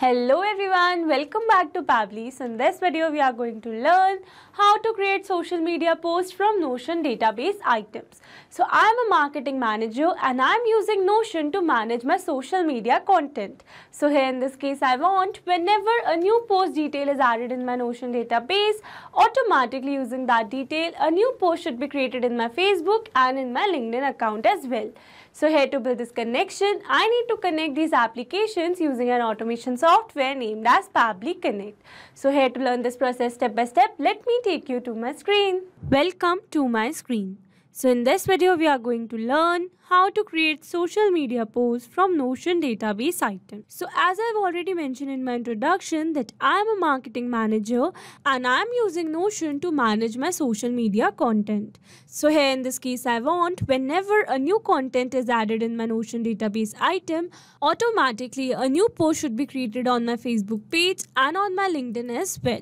Hello everyone, welcome back to Pabbly. So in this video we are going to learn how to create social media posts from Notion database items. So I am a marketing manager and I am using Notion to manage my social media content. So here in this case I want whenever a new post detail is added in my Notion database, automatically using that detail a new post should be created in my Facebook and in my LinkedIn account as well. So here to build this connection, I need to connect these applications using an automation software named as Pabbly Connect. So here to learn this process step by step, let me take you to my screen. Welcome to my screen. So in this video, we are going to learn how to create social media posts from Notion database items. So as I've already mentioned in my introduction that I am a marketing manager and I am using Notion to manage my social media content. So here in this case, I want whenever a new content is added in my Notion database item, automatically a new post should be created on my Facebook page and on my LinkedIn as well.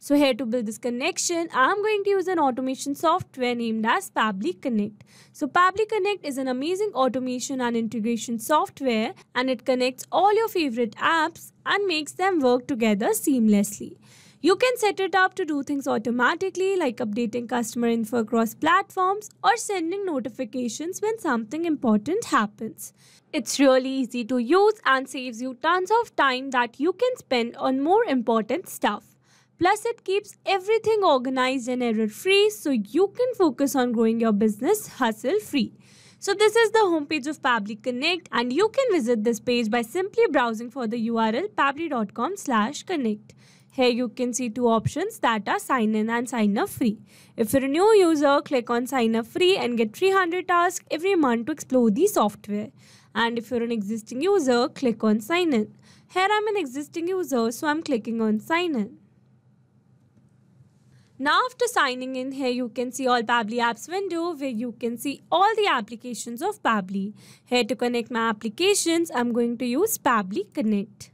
So here to build this connection, I am going to use an automation software named as Pabbly Connect. So Pabbly Connect is an amazing automation and integration software and it connects all your favorite apps and makes them work together seamlessly. You can set it up to do things automatically like updating customer info across platforms or sending notifications when something important happens. It's really easy to use and saves you tons of time that you can spend on more important stuff. Plus, it keeps everything organized and error-free so you can focus on growing your business hassle-free. So this is the homepage of Pabbly Connect and you can visit this page by simply browsing for the URL pabbly.com/connect. Here you can see two options that are sign in and sign up free. If you're a new user, click on sign up free and get 300 tasks every month to explore the software. And if you're an existing user, click on sign in. Here I'm an existing user, so I'm clicking on sign in. Now after signing in, here you can see all Pabbly apps window where you can see all the applications of Pabbly. Here to connect my applications, I'm going to use Pabbly Connect.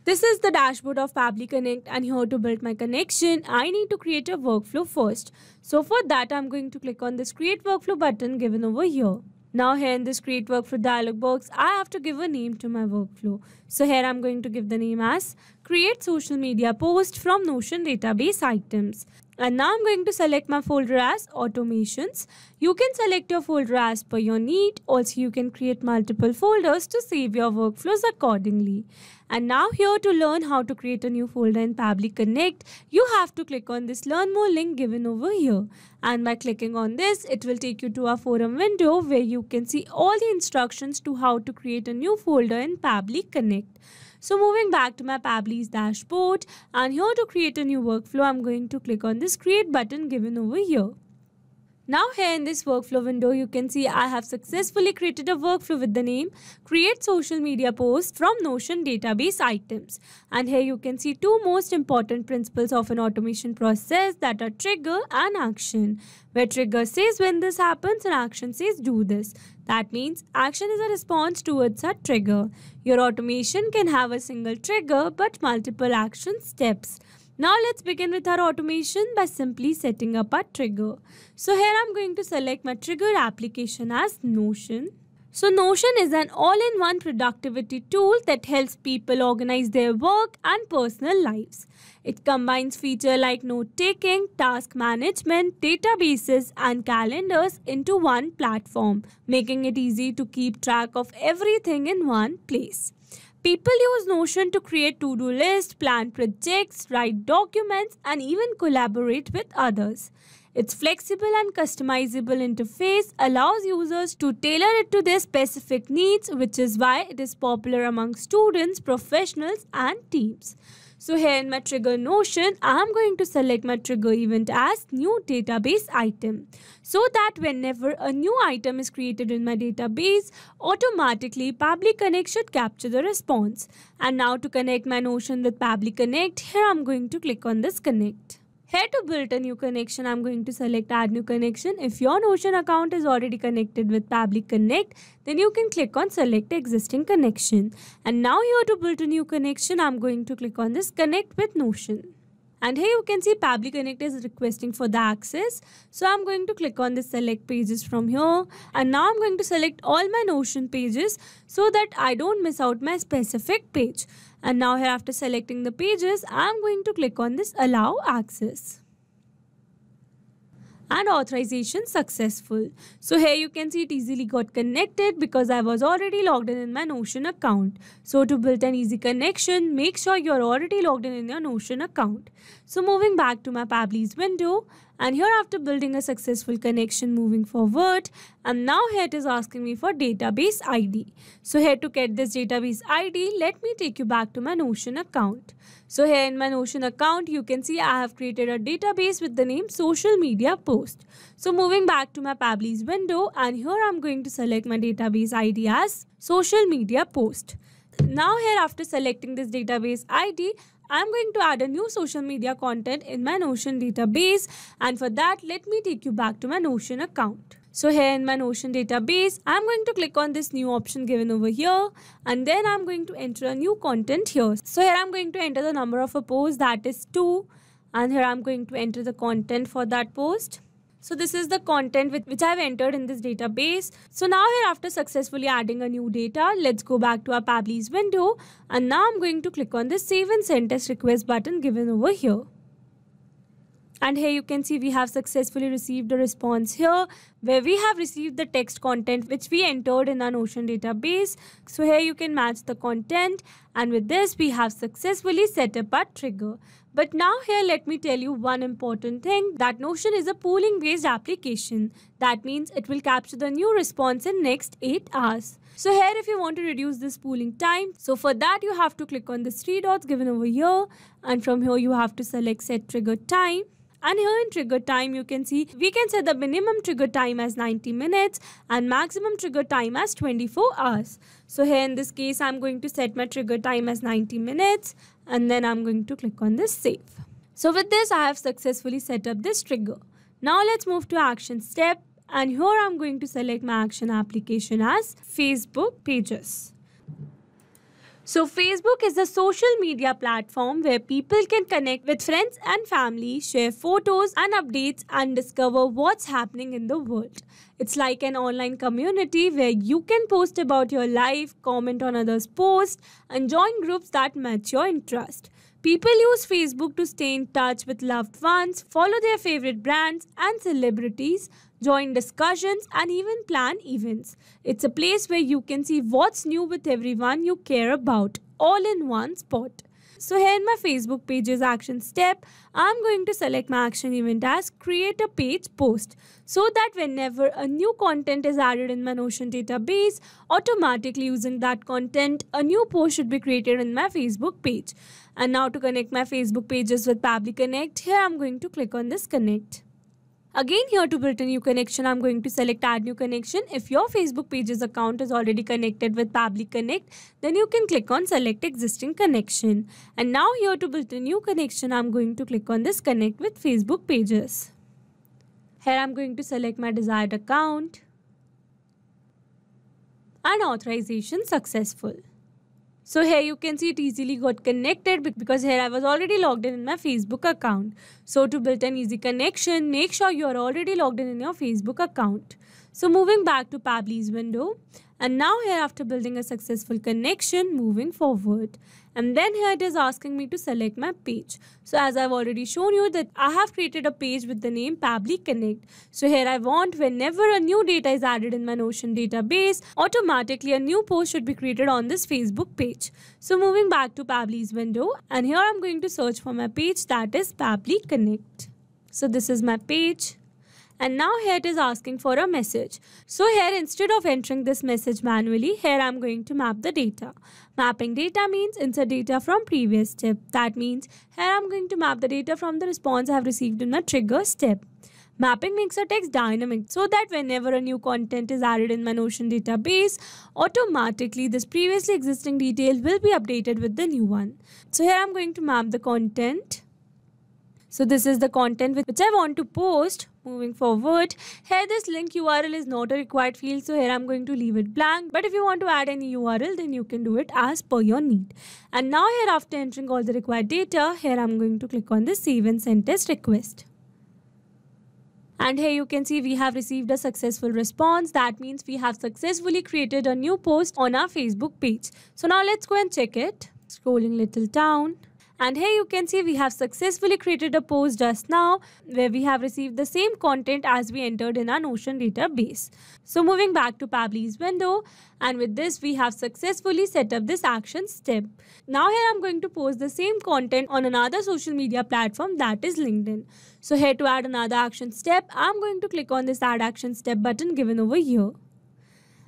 This is the dashboard of Pabbly Connect and here to build my connection, I need to create a workflow first. So for that, I'm going to click on this create workflow button given over here. Now here in this create workflow dialog box, I have to give a name to my workflow. So here I'm going to give the name as create social media post from Notion database items. And now I'm going to select my folder as automations. You can select your folder as per your need. Also you can create multiple folders to save your workflows accordingly. And now here to learn how to create a new folder in Pabbly Connect, you have to click on this learn more link given over here. And by clicking on this, it will take you to a forum window where you can see all the instructions to how to create a new folder in Pabbly Connect. So moving back to my Pabbly's dashboard and here to create a new workflow, I'm going to click on this create button given over here. Now here in this workflow window, you can see I have successfully created a workflow with the name Create Social Media Post from Notion Database Items. And here you can see two most important principles of an automation process that are trigger and action. Where trigger says when this happens and action says do this. That means action is a response towards a trigger. Your automation can have a single trigger but multiple action steps. Now let's begin with our automation by simply setting up a trigger. So here I'm going to select my trigger application as Notion. So Notion is an all-in-one productivity tool that helps people organize their work and personal lives. It combines features like note-taking, task management, databases and calendars into one platform, making it easy to keep track of everything in one place. People use Notion to create to-do lists, plan projects, write documents, and even collaborate with others. Its flexible and customizable interface allows users to tailor it to their specific needs, which is why it is popular among students, professionals, and teams. So here in my trigger Notion, I am going to select my trigger event as new database item so that whenever a new item is created in my database, automatically Pabbly Connect should capture the response. And now to connect my Notion with Pabbly Connect, here I am going to click on this connect. Here to build a new connection, I'm going to select add new connection. If your Notion account is already connected with Pabbly Connect, then you can click on select existing connection. And now here to build a new connection, I'm going to click on this connect with Notion. And here you can see Pabbly Connect is requesting for the access. So I'm going to click on the select pages from here. And now I'm going to select all my Notion pages so that I don't miss out my specific page. And now here after selecting the pages, I'm going to click on this allow access. And authorization successful. So here you can see it easily got connected because I was already logged in my Notion account. So to build an easy connection, make sure you're already logged in your Notion account. So moving back to my Pabbly's window, and here after building a successful connection moving forward, and now here it is asking me for database ID. So here to get this database ID, let me take you back to my Notion account. So here in my Notion account, you can see I have created a database with the name social media post. So moving back to my Pabbly's window, and here I'm going to select my database ID as social media post. Now here after selecting this database ID, I'm going to add a new social media content in my Notion database, and for that let me take you back to my Notion account. So here in my Notion database, I'm going to click on this new option given over here, and then I'm going to enter a new content here. So here I'm going to enter the number of a post, that is 2, and here I'm going to enter the content for that post. So this is the content which I've entered in this database. So now here after successfully adding a new data, let's go back to our Pabbly's window, and now I'm going to click on the save and send test request button given over here. And here you can see we have successfully received a response here where we have received the text content which we entered in our Notion database. So here you can match the content, and with this we have successfully set up our trigger. But now here let me tell you one important thing, that Notion is a pooling based application. That means it will capture the new response in next 8 hours. So here if you want to reduce this pooling time, so for that you have to click on the 3 dots given over here, and from here you have to select set trigger time. And here in trigger time, you can see we can set the minimum trigger time as 90 minutes and maximum trigger time as 24 hours. So here in this case, I'm going to set my trigger time as 90 minutes, and then I'm going to click on this save. So with this, I have successfully set up this trigger. Now let's move to action step, and here I'm going to select my action application as Facebook pages. So Facebook is a social media platform where people can connect with friends and family, share photos and updates, and discover what's happening in the world. It's like an online community where you can post about your life, comment on others' posts, and join groups that match your interest. People use Facebook to stay in touch with loved ones, follow their favorite brands and celebrities, join discussions, and even plan events. It's a place where you can see what's new with everyone you care about, all in one spot. So here in my Facebook pages action step, I'm going to select my action event as create a page post, so that whenever a new content is added in my Notion database, automatically using that content, a new post should be created in my Facebook page. And now to connect my Facebook pages with Pabbly Connect, here I'm going to click on this connect. Again here to build a new connection, I'm going to select add new connection. If your Facebook pages account is already connected with Pabbly Connect, then you can click on select existing connection. And now here to build a new connection, I'm going to click on this connect with Facebook pages. Here I'm going to select my desired account, and authorization successful. So here you can see it easily got connected because here I was already logged in my Facebook account. So to build an easy connection, make sure you are already logged in your Facebook account. So moving back to Pabbly's window, and now here after building a successful connection, moving forward. And then here it is asking me to select my page. So as I've already shown you that I have created a page with the name Pabbly Connect. So here I want whenever a new data is added in my Notion database, automatically a new post should be created on this Facebook page. So moving back to Pabbly's window, and here I'm going to search for my page, that is Pabbly Connect. So this is my page. And now here it is asking for a message. So here instead of entering this message manually, here I'm going to map the data. Mapping data means insert data from previous step. That means here I'm going to map the data from the response I have received in my trigger step. Mapping makes a text dynamic so that whenever a new content is added in my Notion database, automatically this previously existing detail will be updated with the new one. So here I'm going to map the content. So this is the content which I want to post. Moving forward, here this link URL is not a required field, so here I'm going to leave it blank. But if you want to add any URL, then you can do it as per your need. And now here, after entering all the required data, here I'm going to click on the save and send test request. And here you can see we have received a successful response. That means we have successfully created a new post on our Facebook page. So now let's go and check it. Scrolling little down. And here you can see we have successfully created a post just now where we have received the same content as we entered in our Notion database. So moving back to Pabbly's window, and with this we have successfully set up this action step. Now here I'm going to post the same content on another social media platform, that is LinkedIn. So here to add another action step, I'm going to click on this add action step button given over here.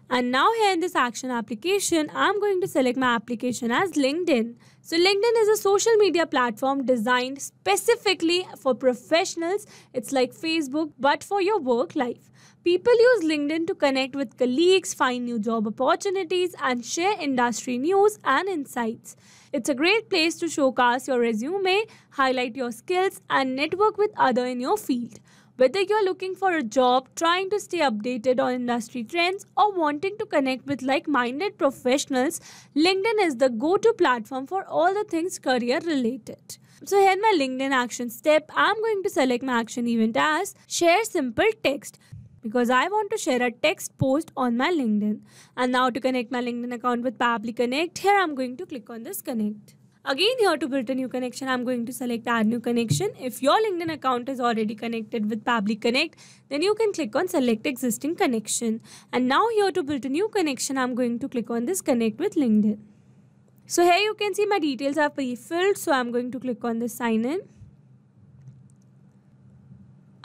And now here in this action application, I'm going to select my application as LinkedIn. So LinkedIn is a social media platform designed specifically for professionals. It's like Facebook, but for your work life. People use LinkedIn to connect with colleagues, find new job opportunities, and share industry news and insights. It's a great place to showcase your resume, highlight your skills, and network with others in your field. Whether you're looking for a job, trying to stay updated on industry trends, or wanting to connect with like-minded professionals, LinkedIn is the go-to platform for all the things career related. So here in my LinkedIn action step, I'm going to select my action event as share simple text, because I want to share a text post on my LinkedIn. And now to connect my LinkedIn account with Pabbly Connect, here I'm going to click on this connect. Again, here to build a new connection, I'm going to select add new connection. If your LinkedIn account is already connected with Pabbly Connect, then you can click on select existing connection. And now here to build a new connection, I'm going to click on this connect with LinkedIn. So here you can see my details are pre-filled. So I'm going to click on this sign in.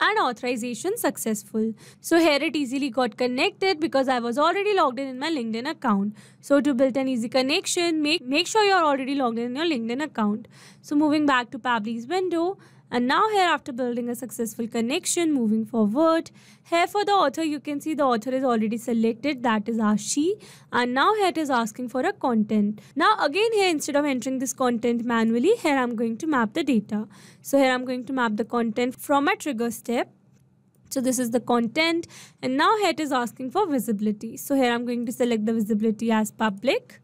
And authorization successful. So here it easily got connected because I was already logged in my LinkedIn account. So to build an easy connection, make sure you're already logged in your LinkedIn account. So moving back to Pabbly's window, and now here after building a successful connection, moving forward, here for the author you can see the author is already selected, that is Ashi, and now here it is asking for a content. Now again here instead of entering this content manually, here I'm going to map the data. So here I'm going to map the content from my trigger step. So this is the content, and now here it is asking for visibility. So here I'm going to select the visibility as public.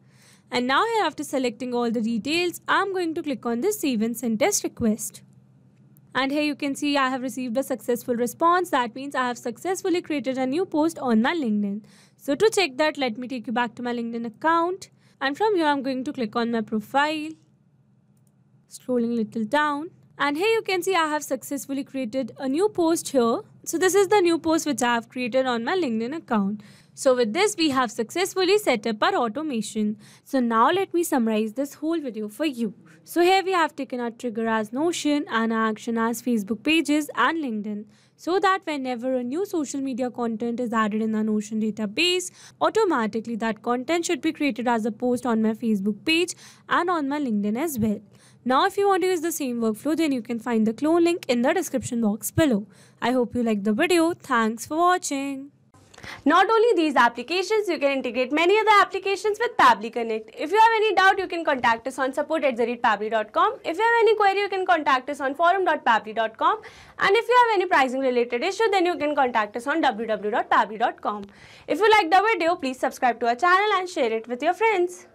And now here after selecting all the details, I'm going to click on this save and send test request. And here you can see I have received a successful response. That means I have successfully created a new post on my LinkedIn. So to check that, let me take you back to my LinkedIn account. And from here, I'm going to click on my profile. Scrolling little down. And here you can see I have successfully created a new post here. So this is the new post which I have created on my LinkedIn account. So with this, we have successfully set up our automation. So now let me summarize this whole video for you. So here we have taken our trigger as Notion and our action as Facebook pages and LinkedIn. So that whenever a new social media content is added in the Notion database, automatically that content should be created as a post on my Facebook page and on my LinkedIn as well. Now if you want to use the same workflow, then you can find the clone link in the description box below. I hope you liked the video. Thanks for watching. Not only these applications, you can integrate many other applications with Pabbly Connect. If you have any doubt, you can contact us on support@pabbly.com. If you have any query, you can contact us on forum.pabbly.com. And if you have any pricing related issue, then you can contact us on www.pabbly.com. If you liked the video, please subscribe to our channel and share it with your friends.